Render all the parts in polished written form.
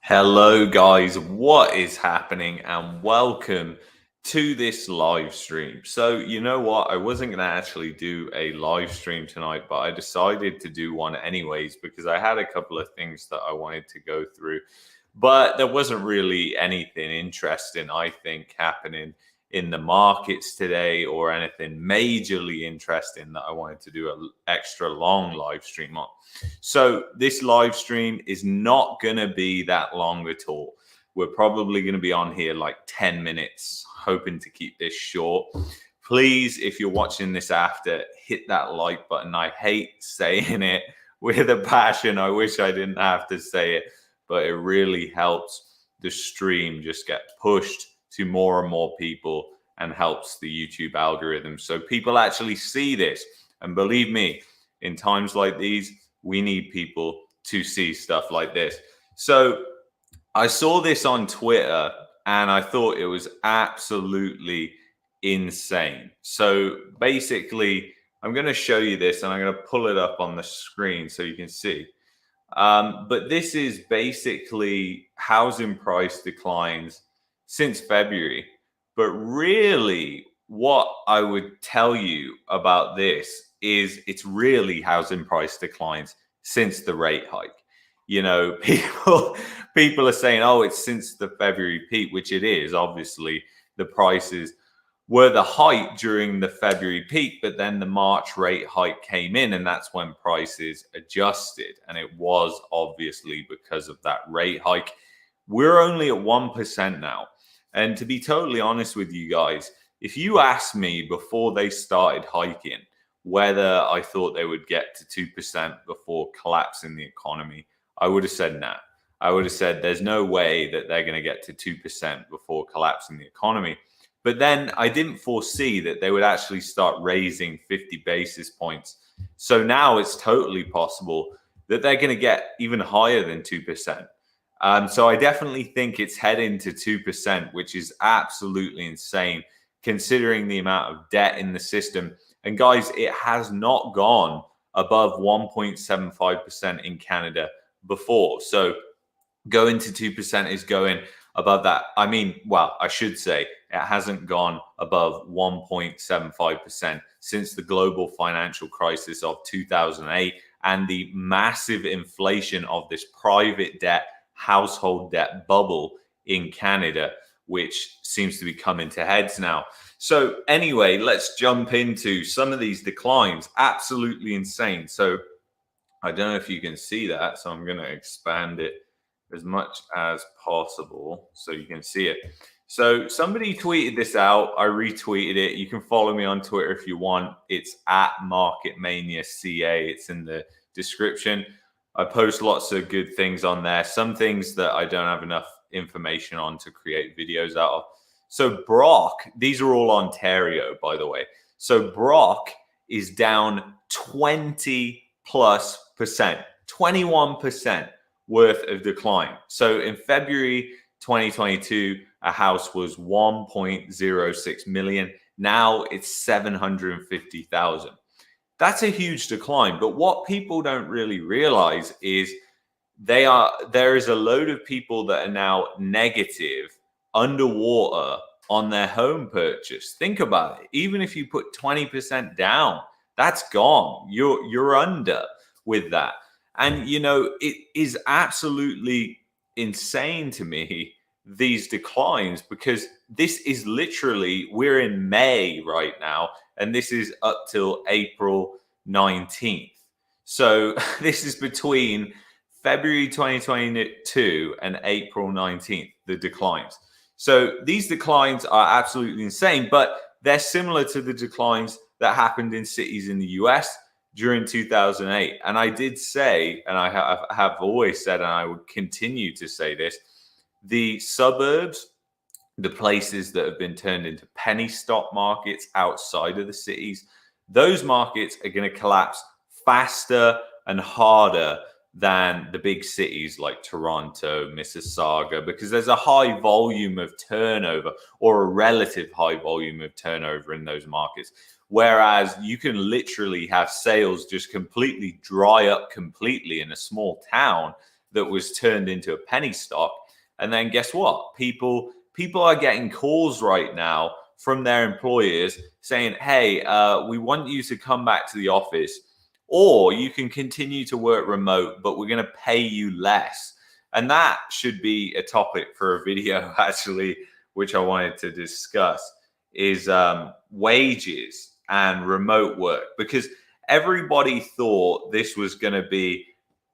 Hello, guys. What is happening? And welcome to this live stream. So, you know what? I wasn't going to actually do a live stream tonight, but I decided to do one anyways because I had a couple of things that I wanted to go through. But there wasn't really anything interesting, I think, happening in the markets today or anything majorly interesting that I wanted to do an extra long live stream on. So this live stream is not going to be that long at all. We're probably going to be on here like 10 minutes, hoping to keep this short. Please, if you're watching this after, hit that like button. I hate saying it with a passion. I wish I didn't have to say it, but it really helps the stream just get pushed to more and more people and helps the YouTube algorithm. So people actually see this. And believe me, in times like these, we need people to see stuff like this. So I saw this on Twitter and I thought it was absolutely insane. So basically, I'm going to show you this and I'm going to pull it up on the screen so you can see. But this is basically housing price declines since February. But really, what I would tell you about this is it's really housing price declines since the rate hike. You know, people are saying, oh, it's since the February peak, which it is. Obviously, the prices were the height during the February peak, but then the March rate hike came in, and that's when prices adjusted. And it was obviously because of that rate hike. We're only at 1% now. And to be totally honest with you guys, if you asked me before they started hiking whether I thought they would get to 2% before collapsing the economy, I would have said nah. I would have said there's no way that they're going to get to 2% before collapsing the economy. But then I didn't foresee that they would actually start raising 50 basis points. So now it's totally possible that they're going to get even higher than 2%. So I definitely think it's heading to 2%, which is absolutely insane considering the amount of debt in the system. And guys, it has not gone above 1.75% in Canada before. So going to 2% is going above that. I mean, well, I should say it hasn't gone above 1.75% since the global financial crisis of 2008 and the massive inflation of this private debt, household debt bubble in Canada, which seems to be coming to heads now. So anyway, let's jump into some of these declines. Absolutely insane. So I don't know if you can see that, so I'm going to expand it as much as possible so you can see it. So somebody tweeted this out. I retweeted it. You can follow me on Twitter if you want. It's at Market Mania CA. It's in the description. I post lots of good things on there. Some things that I don't have enough information on to create videos out of. So Brock, these are all Ontario, by the way. So Brock is down 20 plus percent, 21% worth of decline. So in February 2022, a house was 1.06 million. Now it's 750,000. That's a huge decline. But what people don't really realize is there is a load of people that are now negative underwater on their home purchase. Think about it. Even if you put 20% down, that's gone. You're under with that. And you know, it is absolutely insane to me, these declines, because this is literally, we're in May right now, and this is up till April 19th. So this is between February 2022 and April 19th, the declines. So these declines are absolutely insane, but they're similar to the declines that happened in cities in the US during 2008. And I did say, and I have always said, and I would continue to say this, the suburbs, the places that have been turned into penny stock markets outside of the cities, those markets are going to collapse faster and harder than the big cities like Toronto, Mississauga, because there's a high volume of turnover, or a relative high volume of turnover in those markets. Whereas you can literally have sales just completely dry up completely in a small town that was turned into a penny stock. And then guess what? People are getting calls right now from their employers saying, hey, we want you to come back to the office, or you can continue to work remote, but we're going to pay you less. And that should be a topic for a video, actually, which I wanted to discuss, is wages and remote work, because everybody thought this was going to be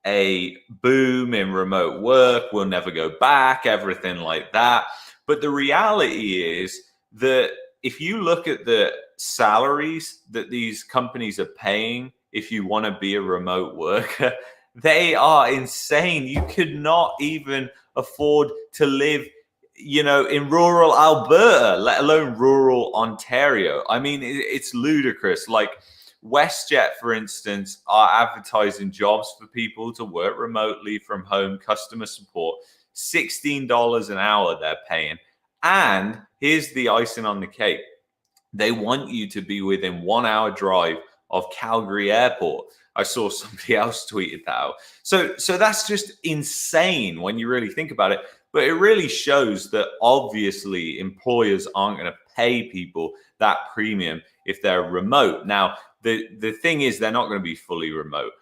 a boom in remote work. We'll never go back, everything like that. But the reality is that if you look at the salaries that these companies are paying, if you want to be a remote worker, they are insane. You could not even afford to live, in rural Alberta, let alone rural Ontario. I mean, it's ludicrous. Like WestJet, for instance, are advertising jobs for people to work remotely from home, customer support, $16 an hour they're paying. And here's the icing on the cake. They want you to be within 1 hour drive of Calgary Airport. I saw somebody else tweeted that out. So that's just insane when you really think about it. But it really shows that obviously employers aren't going to pay people that premium if they're remote. Now, the thing is, they're not going to be fully remote.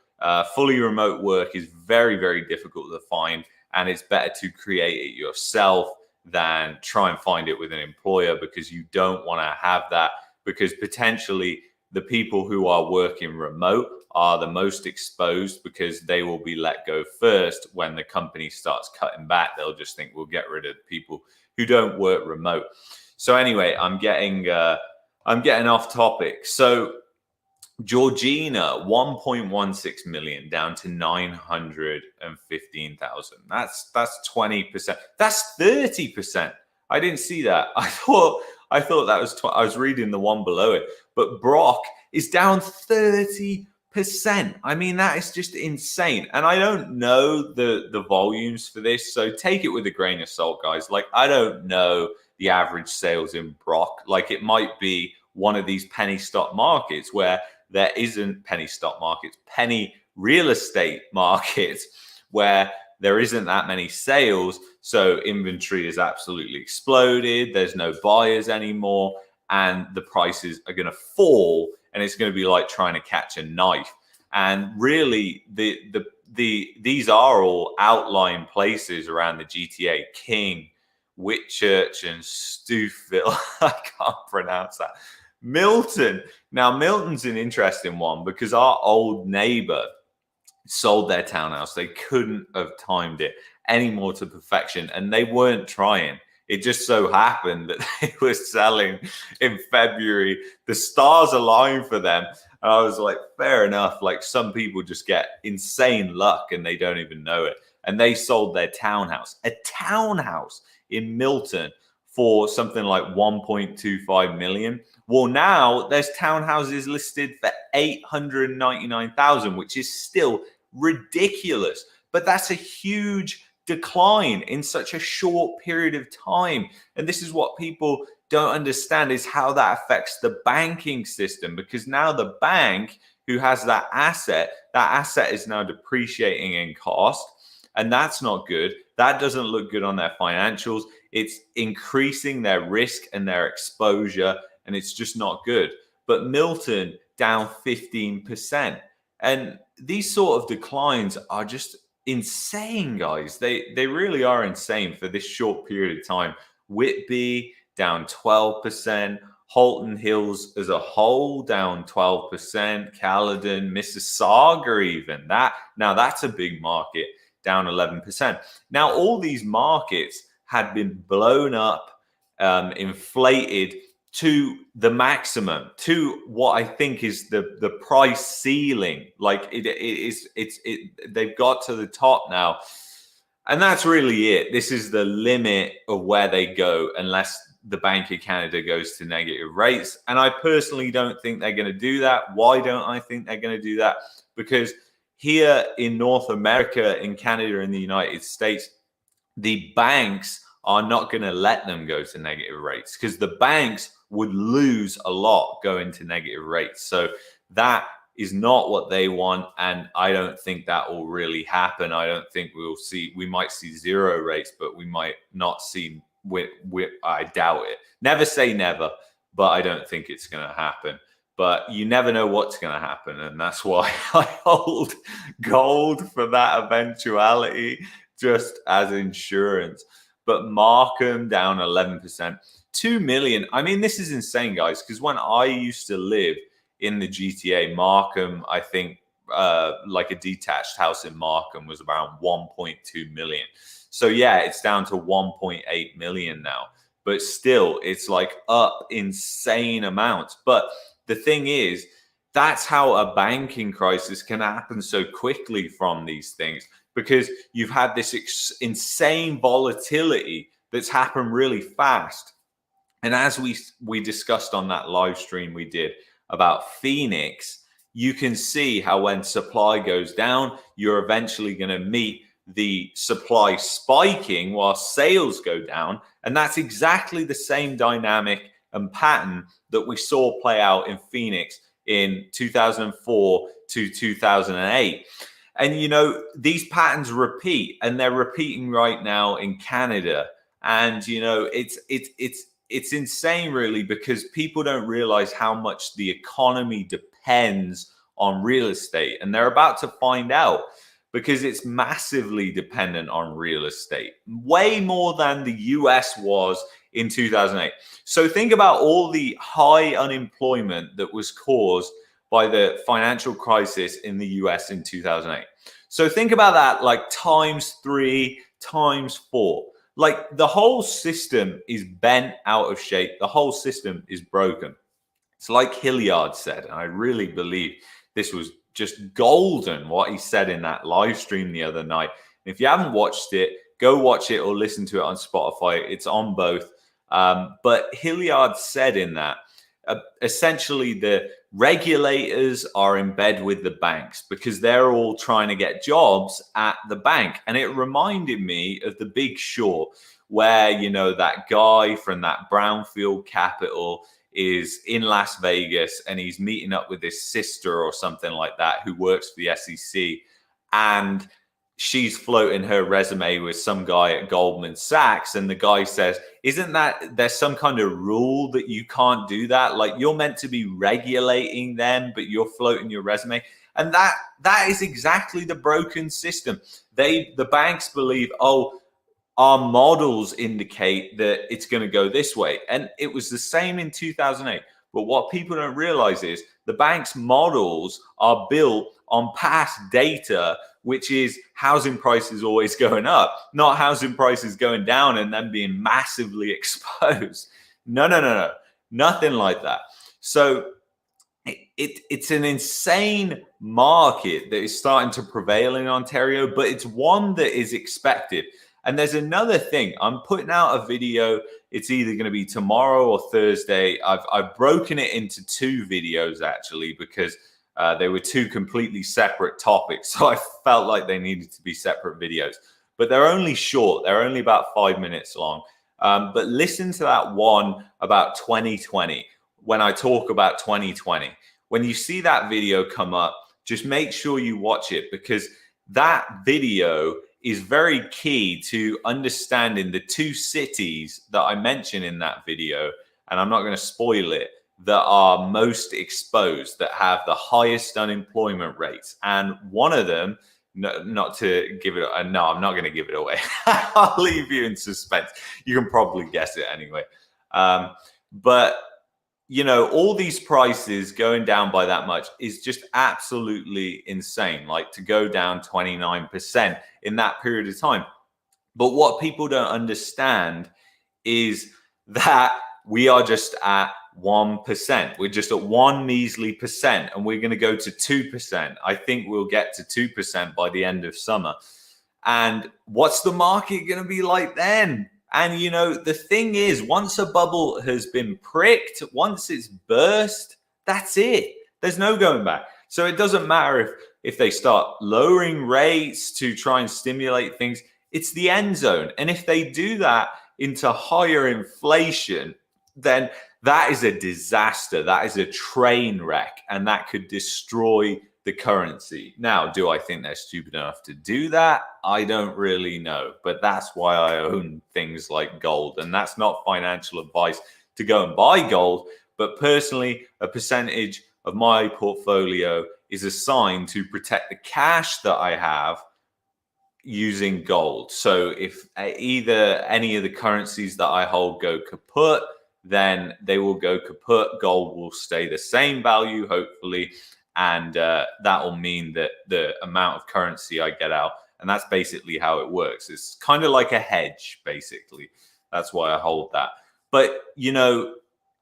Fully remote work is very, very difficult to find, and it's better to create it yourself than try and find it with an employer, because you don't want to have that, because potentially the people who are working remote are the most exposed, because they will be let go first when the company starts cutting back. They'll just think we'll get rid of people who don't work remote. So anyway, I'm getting off topic. So Georgina, 1.16 million down to 915,000. That's 20%. That's 30%. I didn't see that. I thought that was I was reading the one below it. But Brock is down 30%. I mean, that is just insane. And I don't know the volumes for this, so take it with a grain of salt, guys. Like, I don't know the average sales in Brock. Like, it might be one of these penny stock markets where there isn't penny stock markets, penny real estate markets where there isn't that many sales. So inventory is absolutely exploded. There's no buyers anymore, and the prices are going to fall, and it's going to be like trying to catch a knife. And really, these are all outlying places around the GTA: King, Whitchurch, and Stouffville. I can't pronounce that. Milton. Now, Milton's an interesting one because our old neighbor sold their townhouse. They couldn't have timed it any more to perfection, and they weren't trying. It just so happened that they were selling in February. The stars aligned for them. And I was like, fair enough. Like, some people just get insane luck and they don't even know it. And they sold their townhouse, a townhouse in Milton, for something like 1.25 million. Well, now there's townhouses listed for 899,000, which is still ridiculous. But that's a huge decline in such a short period of time. And this is what people don't understand, is how that affects the banking system, because now the bank who has that asset is now depreciating in cost. And that's not good. That doesn't look good on their financials. It's increasing their risk and their exposure, and it's just not good. But Milton down 15%. And these sort of declines are just insane, guys. They really are insane for this short period of time. Whitby down 12%. Halton Hills as a whole down 12%. Caledon, Mississauga, even that. Now that's a big market, down 11%. Now all these markets had been blown up, inflated to the maximum, to what I think is the price ceiling. Like they've got to the top now. And that's really it. This is the limit of where they go, unless the Bank of Canada goes to negative rates. And I personally don't think they're going to do that. Why don't I think they're going to do that? Because here in North America, in Canada, in the United States, the banks are not going to let them go to negative rates, because the banks would lose a lot going to negative rates. So that is not what they want. And I don't think that will really happen. I don't think we might see zero rates, but we might not see, I doubt it. Never say never, but I don't think it's going to happen. But you never know what's going to happen. And that's why I hold gold for that eventuality, just as insurance. But Markham down 11%, 2 million. I mean, this is insane, guys, because when I used to live in the GTA, Markham, I think like a detached house in Markham was around 1.2 million. So yeah, it's down to 1.8 million now. But still, it's like up insane amounts. But the thing is, that's how a banking crisis can happen so quickly from these things, because you've had this insane volatility that's happened really fast. And as we discussed on that live stream we did about Phoenix, you can see how when supply goes down, you're eventually going to meet the supply spiking while sales go down. And that's exactly the same dynamic and pattern that we saw play out in Phoenix in 2004 to 2008. And, you know, these patterns repeat, and they're repeating right now in Canada. And, you know, it's insane, really, because people don't realize how much the economy depends on real estate. And they're about to find out, because it's massively dependent on real estate, way more than the US was in 2008. So think about all the high unemployment that was caused by the financial crisis in the US in 2008. So think about that, like ×3, ×4. Like the whole system is bent out of shape. The whole system is broken. It's like Hilliard said, and I really believe this was just golden, what he said in that live stream the other night. And if you haven't watched it, go watch it or listen to it on Spotify. It's on both. But Hilliard said in that, essentially the regulators are in bed with the banks because they're all trying to get jobs at the bank. And it reminded me of The Big Short, where, you know, that guy from that brownfield capital is in Las Vegas and he's meeting up with his sister or something like that who works for the SEC. And she's floating her resume with some guy at Goldman Sachs. And the guy says, isn't that there's some kind of rule that you can't do that? Like, you're meant to be regulating them, but you're floating your resume. And that is exactly the broken system. The banks believe, oh, our models indicate that it's going to go this way. And it was the same in 2008. But what people don't realize is the bank's models are built on past data, which is housing prices always going up, not housing prices going down and then being massively exposed. No. Nothing like that. So it's an insane market that is starting to prevail in Ontario, but it's one that is expected. And there's another thing. I'm putting out a video. It's either going to be tomorrow or Thursday. I've broken it into 2 videos, actually, because they were 2 completely separate topics. So I felt like they needed to be separate videos. But they're only short. They're only about 5 minutes long. But listen to that one about 2020. When I talk about 2020, when you see that video come up, just make sure you watch it, because that video is very key to understanding the 2 cities that I mentioned in that video. And I'm not going to spoil it, that are most exposed, that have the highest unemployment rates. And one of them, not to give it, no, I'm not going to give it away. I'll leave you in suspense. You can probably guess it anyway. But, you know, all these prices going down by that much is just absolutely insane. Like, to go down 29% in that period of time. But what people don't understand is that we are just at 1%. We're just at 1 measly percent, and we're going to go to 2%. I think we'll get to 2% by the end of summer. And what's the market going to be like then? And, you know, the thing is, once a bubble has been pricked, once it's burst, that's it. There's no going back. So it doesn't matter if they start lowering rates to try and stimulate things. It's the end zone. And if they do that into higher inflation, then that is a disaster. That is a train wreck, and that could destroy the currency. Now, do I think they're stupid enough to do that? I don't really know, but that's why I own things like gold. And that's not financial advice to go and buy gold, but personally, a percentage of my portfolio is assigned to protect the cash that I have using gold. So if either any of the currencies that I hold go kaput, then they will go kaput. Gold will stay the same value, hopefully. And that will mean that the amount of currency I get out, and that's basically how it works. It's kind of like a hedge, basically. That's why I hold that. But,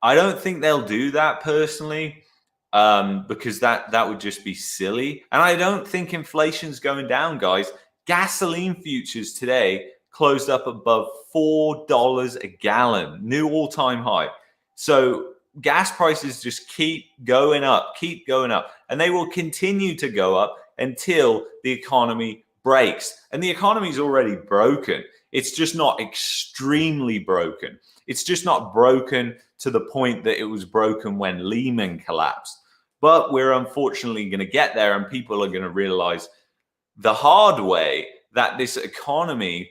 I don't think they'll do that personally, because that would just be silly. And I don't think inflation's going down, guys. Gasoline futures today closed up above $4 a gallon, new all-time high. So gas prices just keep going up, and they will continue to go up until the economy breaks. And the economy is already broken. It's just not extremely broken. It's just not broken to the point that it was broken when Lehman collapsed. But we're unfortunately going to get there, and people are going to realize the hard way that this economy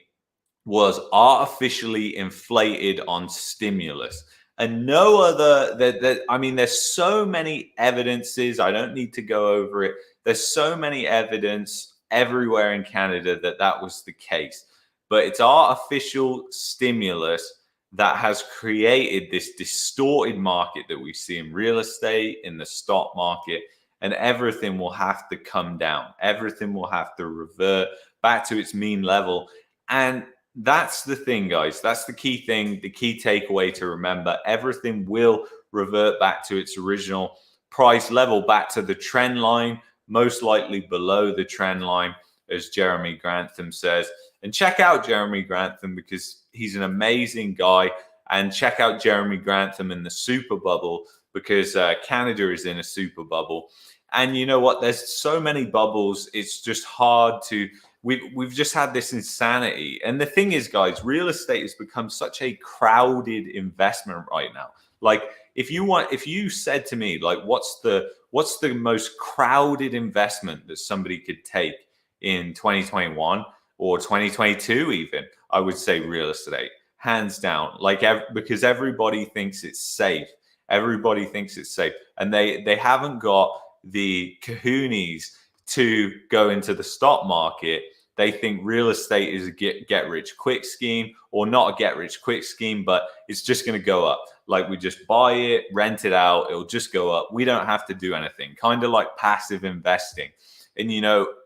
was artificially inflated on stimulus. And no other, there's so many evidences. I don't need to go over it. There's so many evidence everywhere in Canada that was the case. But it's artificial stimulus that has created this distorted market that we see in real estate, in the stock market, and everything will have to come down. Everything will have to revert back to its mean level. And that's the thing, guys. That's the key thing, the key takeaway to remember. Everything will revert back to its original price level, back to the trend line, most likely below the trend line, as Jeremy Grantham says. And check out Jeremy Grantham, because he's an amazing guy. And check out Jeremy Grantham in the super bubble, because Canada is in a super bubble. And you know what? There's so many bubbles. It's just hard to. We've just had this insanity. And the thing is, guys, real estate has become such a crowded investment right now. Like, if you said to me, like, what's the most crowded investment that somebody could take in 2021 or 2022 even, I would say real estate, hands down. Like, because everybody thinks it's safe. Everybody thinks it's safe. And they haven't got the kahoonies to go into the stock market. They think real estate is a get rich quick scheme, or not a get rich quick scheme, but it's just going to go up. Like, we just buy it, rent it out, it'll just go up. We don't have to do anything, kind of like passive investing. And,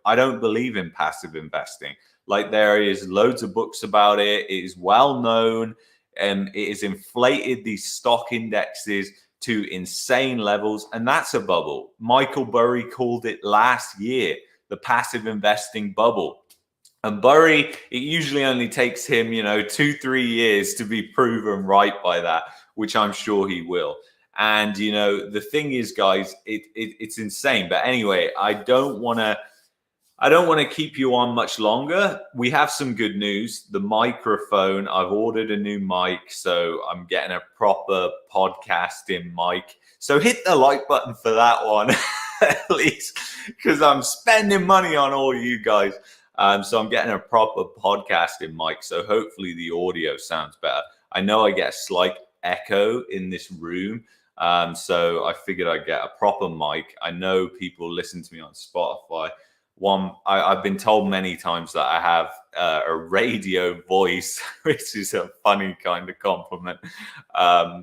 I don't believe in passive investing. Like, there is loads of books about it. It is well known, and it has inflated these stock indexes to insane levels. And that's a bubble. Michael Burry called it last year, the passive investing bubble. And Burry, it usually only takes him, 2-3 years to be proven right by that, which I'm sure he will. And, the thing is, guys, it's insane. But anyway, I don't want to keep you on much longer. We have some good news. The microphone, I've ordered a new mic, so I'm getting a proper podcasting mic. So hit the like button for that one, at least, because I'm spending money on all you guys. So I'm getting a proper podcasting mic, so hopefully the audio sounds better. I know I get a slight echo in this room, so I figured I'd get a proper mic. I know people listen to me on Spotify. I've been told many times that I have a radio voice, which is a funny kind of compliment.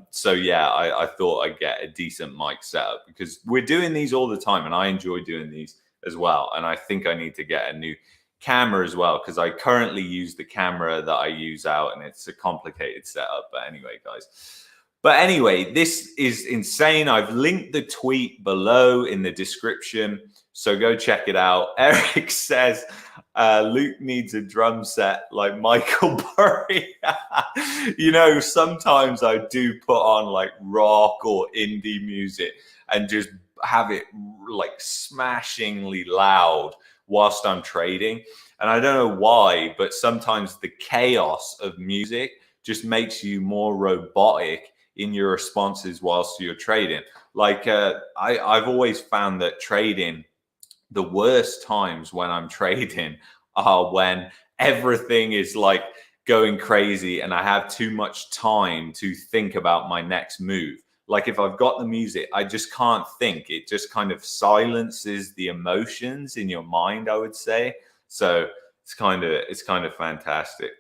So yeah, I thought I'd get a decent mic setup, because we're doing these all the time, and I enjoy doing these as well. And I think I need to get a new camera as well, because I currently use the camera that I use out, and it's a complicated setup. But anyway, this is insane. I've linked the tweet below in the description, so go check it out. Eric says Luke needs a drum set like Michael Burry. Sometimes I do put on like rock or indie music and just have it like smashingly loud whilst I'm trading. And I don't know why, but sometimes the chaos of music just makes you more robotic in your responses whilst you're trading. Like I've always found that trading, the worst times when I'm trading are when everything is like going crazy and I have too much time to think about my next move. Like if I've got the music, I just can't think. It just kind of silences the emotions in your mind, I would say. So it's kind of fantastic.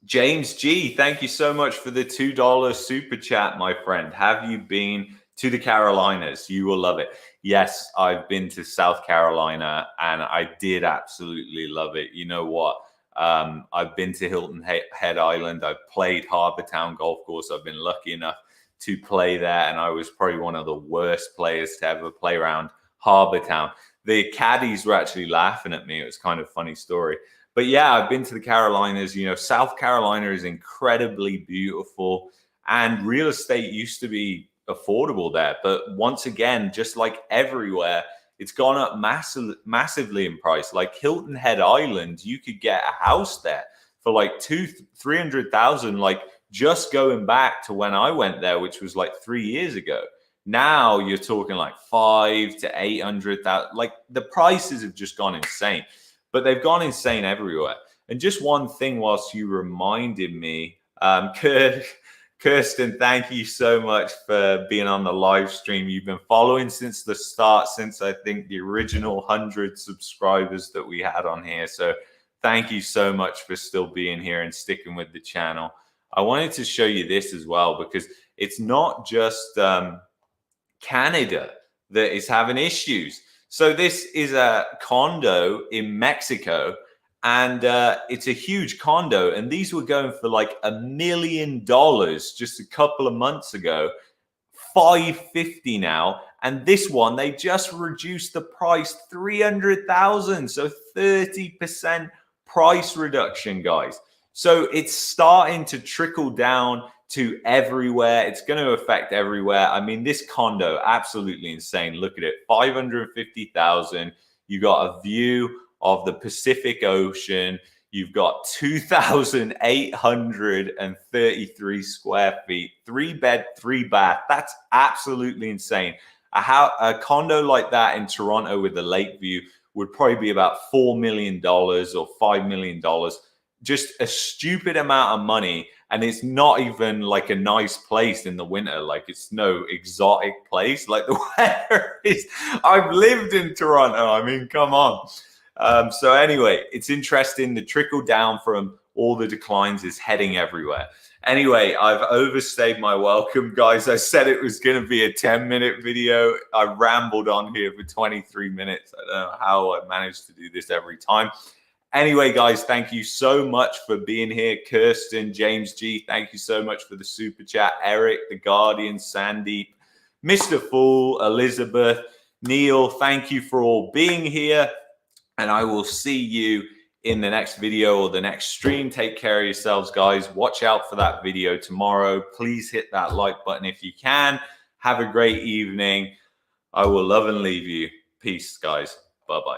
James G, thank you so much for the $2 super chat, my friend. Have you been to the Carolinas? You will love it. Yes, I've been to South Carolina and I did absolutely love it. You know what? I've been to Hilton Head Island. I've played Harbour Town Golf Course. I've been lucky enough to play there, and I was probably one of the worst players to ever play around Harbour Town. The caddies were actually laughing at me. It was kind of a funny story. But yeah, I've been to the Carolinas. You know, South Carolina is incredibly beautiful, and real estate used to be affordable there. But once again, just like everywhere, it's gone up massively in price. Like Hilton Head Island, you could get a house there for like 300,000. Like just going back to when I went there, which was like 3 years ago. Now you're talking like 5 to 800,000. Like the prices have just gone insane. But they've gone insane everywhere. And just one thing whilst you reminded me, Kirsten, thank you so much for being on the live stream. You've been following since the start, since I think the original 100 subscribers that we had on here. So thank you so much for still being here and sticking with the channel. I wanted to show you this as well, because it's not just Canada that is having issues. So this is a condo in Mexico, and it's a huge condo. And these were going for like $1 million just a couple of months ago, 550 now. And this one, they just reduced the price 300,000. So 30% price reduction, guys. So it's starting to trickle down to everywhere. It's going to affect everywhere. I mean, this condo, absolutely insane. Look at it, 550,000. You got a view of the Pacific Ocean. You've got 2,833 square feet, 3-bed, 3-bath. That's absolutely insane. A condo like that in Toronto with the lake view would probably be about $4 million or $5 million. Just a stupid amount of money. And it's not even like a nice place in the winter. Like it's no exotic place. Like the weather is, I've lived in Toronto. I mean, come on. So anyway, it's interesting. The trickle down from all the declines is heading everywhere. Anyway, I've overstayed my welcome, guys. I said it was going to be a 10-minute video. I rambled on here for 23 minutes. I don't know how I managed to do this every time. Anyway, guys, thank you so much for being here. Kirsten, James G, thank you so much for the super chat. Eric, The Guardian, Sandeep, Mr. Fool, Elizabeth, Neil, thank you for all being here. And I will see you in the next video or the next stream. Take care of yourselves, guys. Watch out for that video tomorrow. Please hit that like button if you can. Have a great evening. I will love and leave you. Peace, guys. Bye-bye.